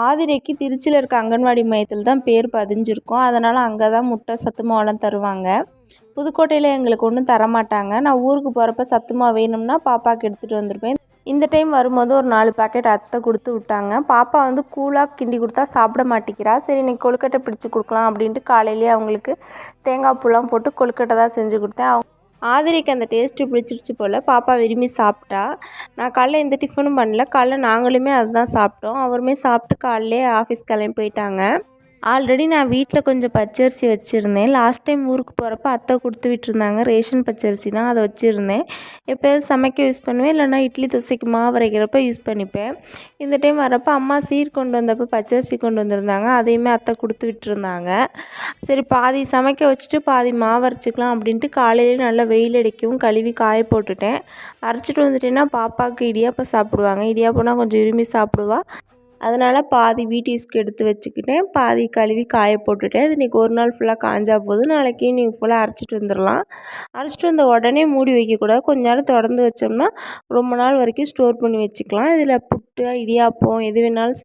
ஆதிரைக்கு திருச்சியில் இருக்க அங்கன்வாடி மையத்தில் தான் பேர் பதிஞ்சிருக்கும். அதனால் அங்கே தான் முட்டை சத்து மாவுலாம் தருவாங்க. புதுக்கோட்டையில் எங்களுக்கு ஒன்றும் தரமாட்டாங்க. நான் ஊருக்கு போகிறப்ப சத்து மாவு வேணும்னா பாப்பாவுக்கு எடுத்துகிட்டு வந்திருப்பேன். இந்த டைம் வரும்போது ஒரு 4 பாக்கெட் அத்தை கொடுத்து விட்டாங்க. பாப்பா வந்து கூழாக கிண்டி கொடுத்தா சாப்பிட மாட்டேங்கிறா. சரி இன்னைக்கு கொழுக்கட்டை பிடிச்சி கொடுக்கலாம் அப்படின்ட்டு காலையிலேயே அவங்களுக்கு தேங்காய் பூலாம் போட்டு கொழுக்கட்டை தான் செஞ்சு கொடுத்தேன். ஆதிரைக்கு அந்த டேஸ்ட்டு பிடிச்சிருச்சு போல், பாப்பா விரும்பி சாப்பிட்டா. நான் காலைல எந்த டிஃபனும் பண்ணல. காலைல நாங்களுமே அதுதான் சாப்பிட்டோம். அவருமே சாப்பிட்டு காலையிலே ஆஃபீஸ் கிளம்பி போயிட்டாங்க. ஆல்ரெடி நான் வீட்டில் கொஞ்சம் பச்சரிசி வச்சுருந்தேன். லாஸ்ட் டைம் ஊருக்கு போகிறப்ப அத்தை கொடுத்து விட்டுருந்தாங்க. ரேஷன் பச்சரிசி தான், அதை வச்சுருந்தேன். எப்போயாவது சமைக்க யூஸ் பண்ணுவேன், இல்லைனா இட்லி தோசைக்கு மாவு அரைக்கிறப்ப யூஸ் பண்ணிப்பேன். இந்த டைம் வரப்போ அம்மா சீர் கொண்டு வந்தப்போ பச்சரிசி கொண்டு வந்திருந்தாங்க. அதையுமே அத்தை கொடுத்து விட்டுருந்தாங்க. சரி பாதி சமைக்க வச்சுட்டு பாதி மாவு அரைச்சிக்கலாம் அப்படின்ட்டு காலையிலே நல்லா வெயில் அடிக்கவும் கழுவி காய போட்டுட்டேன். அரைச்சிட்டு வந்துட்டேன்னா பாப்பாவுக்கு இடியாப்பம் சாப்பிடுவாங்க. இடியாப்பம்னா கொஞ்சம் விரும்பி சாப்பிடுவா. அதனால் பாதி வீட்டிஸ்க்கு எடுத்து வச்சுக்கிட்டேன், பாதி கழுவி காய போட்டுட்டேன். இது இன்றைக்கி ஒரு நாள் ஃபுல்லாக காஞ்சா போதும். நாளைக்கு ஈவினிங் ஃபுல்லாக அரைச்சிட்டு வந்துடலாம். அரைச்சிட்டு வந்த உடனே மூடி வைக்கக்கூடாது. கொஞ்ச நேரம் தொடர்ந்து வச்சோம்னா ரொம்ப நாள் வரைக்கும் ஸ்டோர் பண்ணி வச்சுக்கலாம். இதில் புட்டு, இடியாப்பம் எது வேணாலும்